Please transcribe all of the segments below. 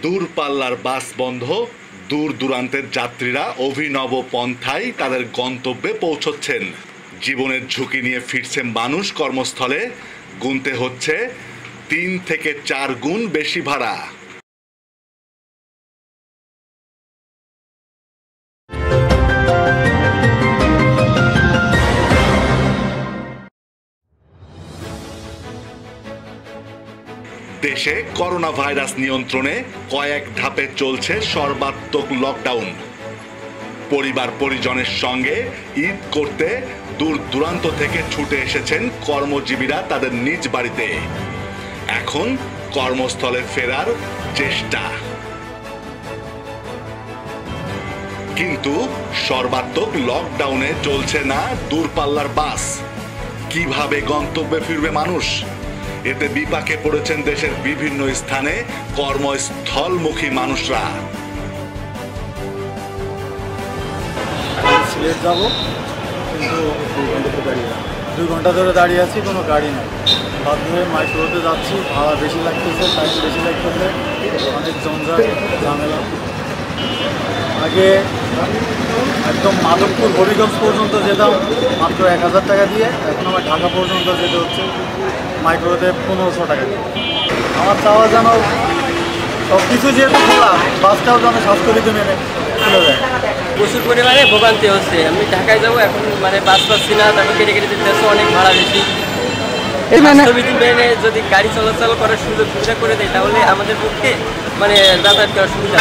দূরপাল্লার বাস বন্ধ, দূর দূরান্তের যাত্রীরা অভিনব পন্থায় তাদের গন্তব্যে পৌঁছচ্ছেন। জীবনের ঝুঁকি নিয়ে ফিরছে মানুষ কর্মস্থলে, গুনতে হচ্ছে 3 থেকে 4 গুণ বেশি ভাড়া। দেশে করোনা ভাইরাস নিয়ন্ত্রণে কয়েক ধাপে চলছে সর্বাত্মক লকডাউন। পরিবার পরিজনের সঙ্গে ঈদ করতে দূর দূরান্ত থেকে ছুটে এসেছেন কর্মজীবীরা তাদের নিজ বাড়িতে। এখন কর্মস্থলে ফেরার চেষ্টা, কিন্তু সর্বাত্মক লকডাউনে চলছে না দূরপাল্লার বাস। কিভাবে গন্তব্যে ফিরবে মানুষ? এতে বিপাকে পড়েছেন দেশের বিভিন্ন স্থানে কর্মস্থলমুখী মানুষরা। সিলেট যাব, কিন্তু 2 ঘন্টা ধরে দাঁড়িয়ে আছি, কোনো গাড়ি নেই। বাধ্য হয়ে মাইক্রোতে যাচ্ছি, ভাড়া বেশি লাগতেছে, টাইম বেশি লাগতেছে, অনেক জঞ্জাল ঝামেলা। আগে একদম মাধবপুর হবিগঞ্জ পর্যন্ত যেতাম মাত্র 1000 টাকা দিয়ে, এখন আমার ঢাকা পর্যন্ত যেতে হচ্ছে মাইক্রোতে 1500 টাকা দিয়ে। আমার চাওয়া যেন সব কিছু যেহেতু খোলা, বাসটাও যেন স্বাস্থ্যবিধি মেনে চলে যায়। প্রচুর পরিমাণে ভোগান্তি হচ্ছে। আমি ঢাকায় যাবো, এখন মানে বাস পাচ্ছি না, তারপর কেটে কেটে দিতে হচ্ছে, অনেক ভাড়া বেশি। স্বাস্থ্যবিধি মেনে যদি গাড়ি চলাচল করার সুবিধা করে দেয়, তাহলে আমাদের পক্ষে মানে যাতায়াত করার সুবিধা।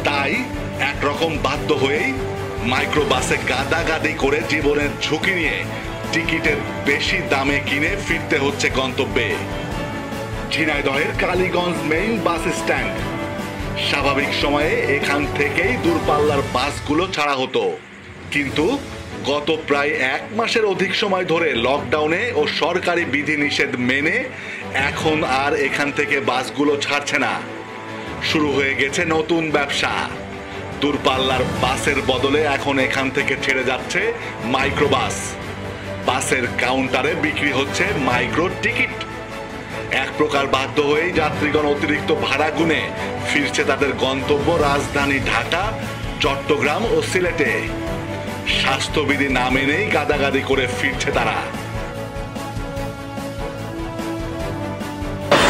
তাই একরকম বাধ্য হয়েই মাইক্রোবাসে গাদাগাদি করে জীবনের ঝুঁকি নিয়ে টিকিটের বেশি দামে কিনে ফিরতে হচ্ছে গন্তব্যে। ঝিনাইদহের কালীগঞ্জ মেইন বাস স্ট্যান্ড। স্বাভাবিক সময়ে এখান থেকেই দূরপাল্লার বাসগুলো ছাড়া হতো, কিন্তু গত প্রায় 1 মাসের অধিক সময় ধরে লকডাউনে ও সরকারি বিধিনিষেধ মেনে এখন আর এখান থেকে বাসগুলো ছাড়ছে না। শুরু হয়ে গেছে নতুন ব্যবসা। দূরপাল্লার বাসের বদলে এখন এখান থেকে ছেড়ে যাচ্ছে মাইক্রোবাস। বাসের কাউন্টারে বিক্রি হচ্ছে মাইক্রো টিকিট। এক প্রকার বাধ্য হয়েই যাত্রীগণ অতিরিক্ত ভাড়া গুনে ফিরছে তাদের গন্তব্য রাজধানী ঢাকা, চট্টগ্রাম ও সিলেটে। স্বাস্থ্যবিধি না মেনেই গাদাগাদি করে ফিরছে তারা।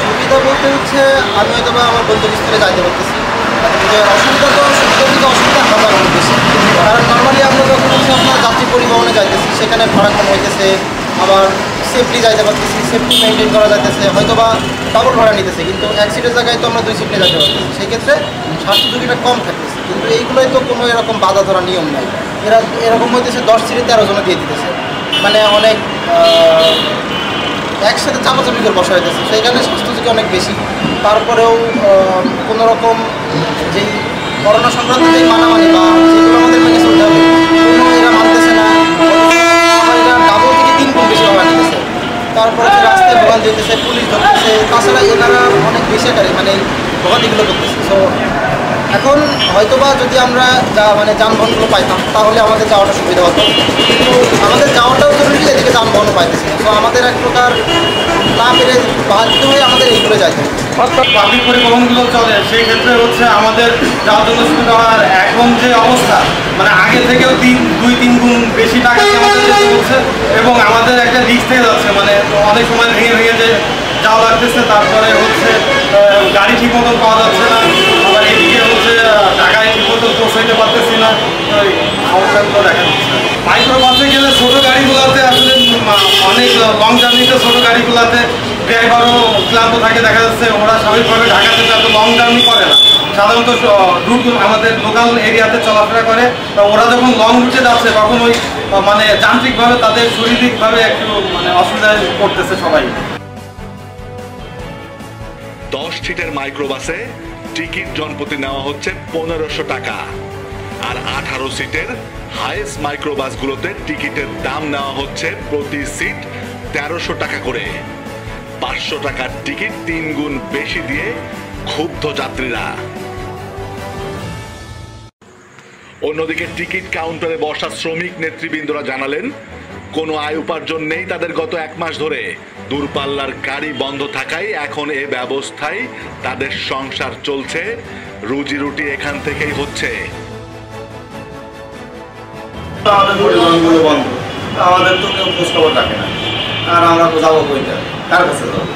সুবিধা বলতে হচ্ছে আমি হয়তো আমার গন্তব্যস্থলে যাইতে পারতেছি, অসুবিধা তো অসুবিধা হবার অনেক বেশি। কারণ নর্মালি আমরা যখন হচ্ছে আপনার যাত্রী পরিবহনে যাইতেছি, সেখানে ভাড়া কম হইতেছে, আবার সেফটি যাইতে পারতেছি, সেফটি মেনটেন করা যাইতেছে, হয়তো বা ডাবল ভাড়া নিতেছে, কিন্তু 1 সিটের জায়গায় তো আমরা 2 সিটে যাইতে পারতেছি। সেই ক্ষেত্রে স্বাস্থ্য ঝুঁকিটা কম থাকতেছে, কিন্তু এইগুলোই তো কোনো এরকম বাধা ধরা নিয়ম নাই। এরকম হইতেছে 10 সিটে 13 জনে দিয়ে দিতেছে, মানে অনেক একসাথে চাপাচাপি করে বসা হইতেছে, সেইখানে স্বাস্থ্য ঝুঁকি অনেক বেশি। তারপরেও কোনো রকম যেই করোনা সংক্রান্ত যেই মানামানি বা যেগুলো আমাদের মেনে চলতে হবে, কোনো এরা মানতেছে না। এরা ডাবল থেকে 3 গুণ বেশি ভাড়া নিতেছে। তারপরে হচ্ছে রাস্তায় ভোগান্তি হইতেছে, পুলিশ ধরতেছে, তাছাড়া এনারা অনেক বেশি আকারে মানে ভোগান্তিগুলো করতেছে। তো এখন হয়তোবা যদি আমরা যানবাহনগুলো পাইতাম, তাহলে আমাদের যাওয়াটা সুবিধা হতো, কিন্তু আমাদের যাওয়াটাও জরুরি, এদিকে যানবাহনও পাইতেছি না। তো আমাদের এক প্রকার না পেরে বাধ্য হয়ে আমাদের এইগুলো যাইতে হবে। পাবলিক পরিবহনগুলো চলে, সেই ক্ষেত্রে হচ্ছে আমাদের যাওয়ার জন্য সুবিধা হওয়ার এখন যে অবস্থা, মানে আগে থেকেও 2-3 গুণ বেশি টাকা আমাদের যেতে হচ্ছে, এবং আমাদের একটা রিস্ক থেকে যাচ্ছে, মানে অনেক সময় ভেঙে ভেঙে যে যাওয়া লাগতেছে। তারপরে হচ্ছে গাড়ি ঠিক মতন পাওয়া যাচ্ছে না, আবার এদিকে হচ্ছে ঢাকায় ঠিক মতন পৌঁছাইতে পারতেছি না, সমস্যাগুলো দেখা যাচ্ছে। মাইক্রোবাসে গেলে ছোটো গাড়িগুলোতে আসলে অনেক লং জার্নিতে ছোটো গাড়িগুলোতে ড্রাইভারও ক্লান্ত থাকে, দেখা যাচ্ছে ওরা স্বাভাবিকভাবে ঢাকাতে এত লং জার্নি করে না, সাধারণত রুট আমাদের লোকাল এরিয়াতে চলাফেরা করে। তো ওরা যখন লং রুটে যাচ্ছে, তখন ওই মানে যান্ত্রিকভাবে তাদের শারীরিকভাবে একটু মানে অসুবিধায় পড়তেছে সবাই। 10 সিটের মাইক্রোবাসে টিকিট জনপ্রতি নেওয়া হচ্ছে 1500 টাকা, আর 18 সিটের হাইয়েস্ট মাইক্রোবাসগুলোতে টিকিটের দাম নেওয়া হচ্ছে প্রতি সিট 1300 টাকা করে। 500 টাকার টিকিট 3 গুণ বেশি দিয়ে ক্ষুব্ধ যাত্রীরা। অন্যদিকে টিকিট কাউন্টারে বসা শ্রমিক নেতৃবৃন্দরা জানালেন, কোনো আয় উপার্জন নেই তাদের গত 1 মাস ধরে। দূরপাল্লার গাড়ি বন্ধ থাকায় এখন এ ব্যবস্থায় তাদের সংসার চলছে, রুজি রুটি এখান থেকেই হচ্ছে। আমাদের পরিবহনগুলো বন্ধ, আমাদের তো কেউ খোঁজখবর রাখে না, আর আমরা তো যাবো কইটা, কার কাছে যাবো?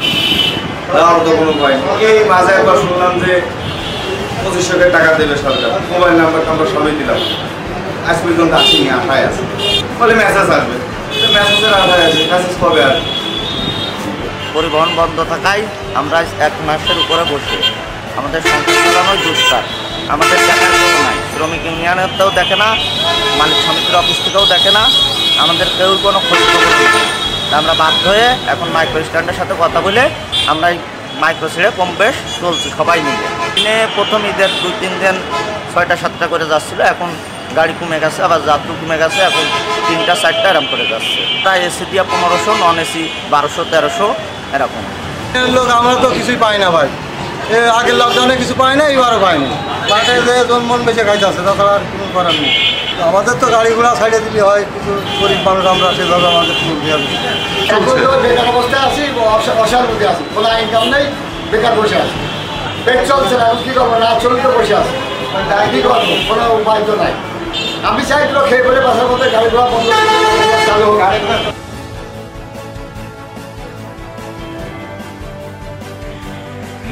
যাওয়ার তো কোনো উপায় নেই। এই মাঝে একবার শুনলাম যে 2500 টাকা দেবে সরকার, মোবাইল নাম্বার সবই দিলাম, আজ পর্যন্ত আসেনি, আশায় আছে, বলে মেসেজ আসবে, মেসেজের আশায় আছে, মেসেজ কবে আসবে? পরিবহন বন্ধ থাকায় আমরা 1 মাসের উপরে বসে আমাদের সংসার চালানোই দুষ্কার। আমাদের দেখার কেউ নাই, শ্রমিক ইউনিয়নেরটাও দেখে না, মালিক সমিতির অফিস থেকেও দেখে না, আমাদের কেউ কোনো খোঁজ খবর নেই। আমরা বাধ্য হয়ে এখন মাইক্রো স্ট্যান্ডের সাথে কথা বলে আমরা মাইক্রো ছেড়ে কম বেশ চলছি সবাই মিলে। দিনে প্রথম ঈদের 2-3 দিন 6টা-7টা করে যাচ্ছিল, এখন গাড়ি কমে গেছে, আবার যাত্রী কমে গেছে, এখন 3টা-4টা এরকম করে যাচ্ছে। প্রায় এসি দিয়ে 1500, নন এসি 1200-1300 এরকম। লোক আমরা তো কিছুই পাই না ভাই, আগের লকডাউনে কিছু পাই না, এবারও পাইনি, মাঠে যে মন বেঁচে খাইতে আছে, তাছাড়া আর কিছু করার নেই। আমাদের তো গাড়ি ঘোড়া সাইডে দিলে হয়, কিছু গরিব মানুষ আমরা সেভাবে আমাদের চলতে হবে। বেকার অবস্থায় আছি, অসার মধ্যে আছি, কোনো ইনকাম নেই, বেকার বসে আছি, পেট চলছে না, কী করবো না, চলতে বসে আছি, কী করবো, কোনো উপায় তো নাই। আমি চাই তো খেয়ে পরে বাসার মধ্যে গাড়ি ঘোড়া বন্ধ চালু হোক।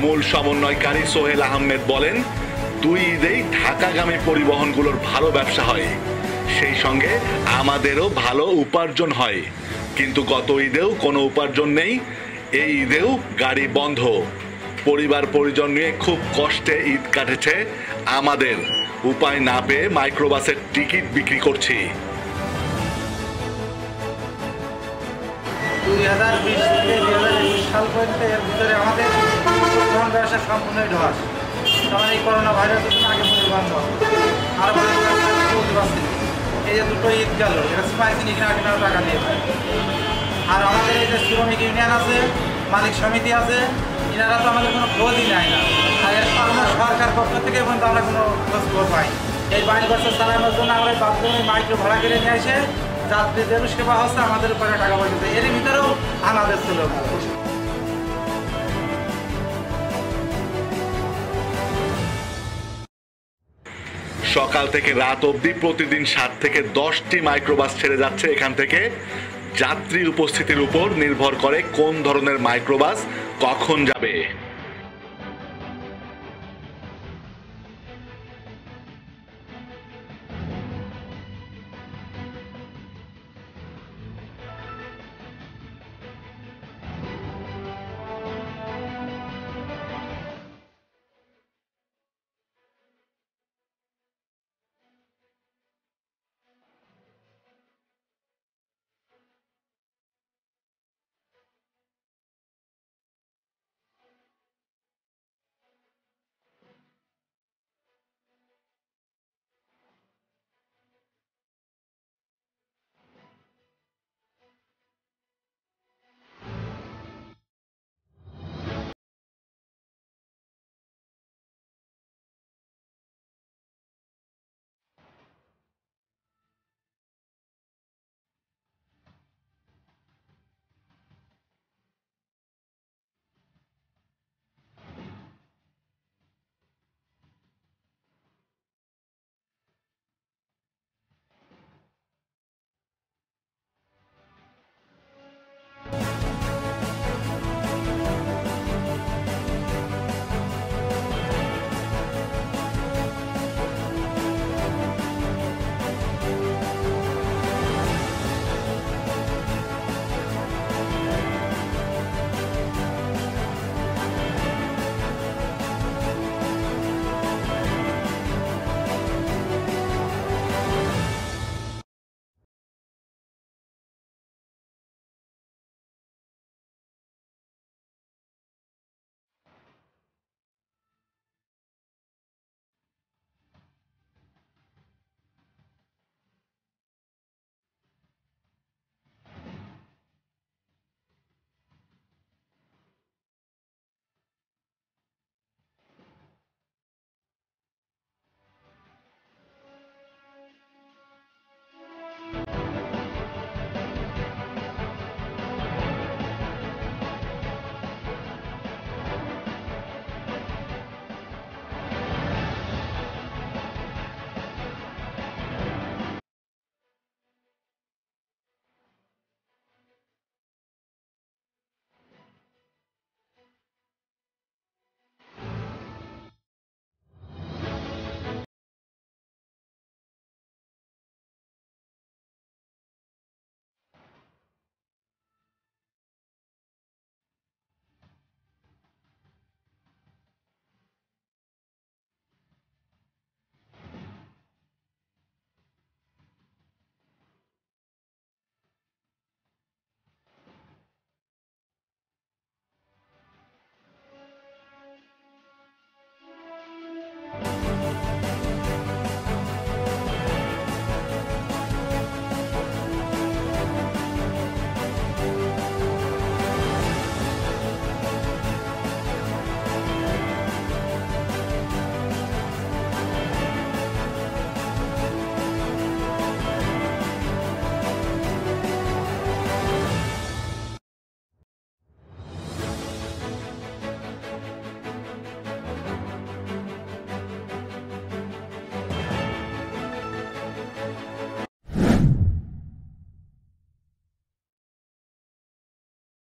মূল সমন্বয়কারী সোহেল আহমেদ বলেন, 2 ঈদেই ঢাকাগামী পরিবহনগুলোর ভালো ব্যবসা হয়, সেই সঙ্গে আমাদেরও ভালো উপার্জন হয়, কিন্তু গত ঈদেও কোনো উপার্জন নেই, এই ঈদেও গাড়ি বন্ধ। পরিবার পরিজন নিয়ে খুব কষ্টে ঈদ কাটেছে আমাদের, উপায় না পেয়ে মাইক্রোবাসের টিকিট বিক্রি করছি। 2020 থেকে 2021 সাল পর্যন্ত এর ভিতরে আমাদের পরিবহন ব্যবসা সম্পূর্ণই ধস। কারণ এই করোনা ভাইরাসের জন্য আগে পরিবহন বন্ধ, আর চলতে পারছি। এই যে 2টো ঈদ গেল, এটা পাইছি কিনা কিনা টাকা দিয়ে। আর আমাদের এই যে শ্রমিক ইউনিয়ন আছে, মালিক সমিতি আছে, এনারা তো আমাদের কোনো খোঁজই নেয় না। আর আমরা সরকার পক্ষ থেকে পর্যন্ত আমরা কোনো খোঁজ পাই। এই 22 বছর চালানোর জন্য আমরা বাধ্য হয়ে মাইক্রো ভাড়া কিনে নিয়ে এসে যাত্রীদের সেবা হচ্ছে, আমাদের উপরে টাকা পয়সা, এর ভিতরেও আমাদের ছিল। সকাল থেকে রাত অবধি প্রতিদিন 7 থেকে 10টি মাইক্রোবাস ছেড়ে যাচ্ছে এখান থেকে। যাত্রীর উপস্থিতির উপর নির্ভর করে কোন ধরনের মাইক্রোবাস কখন যাবে।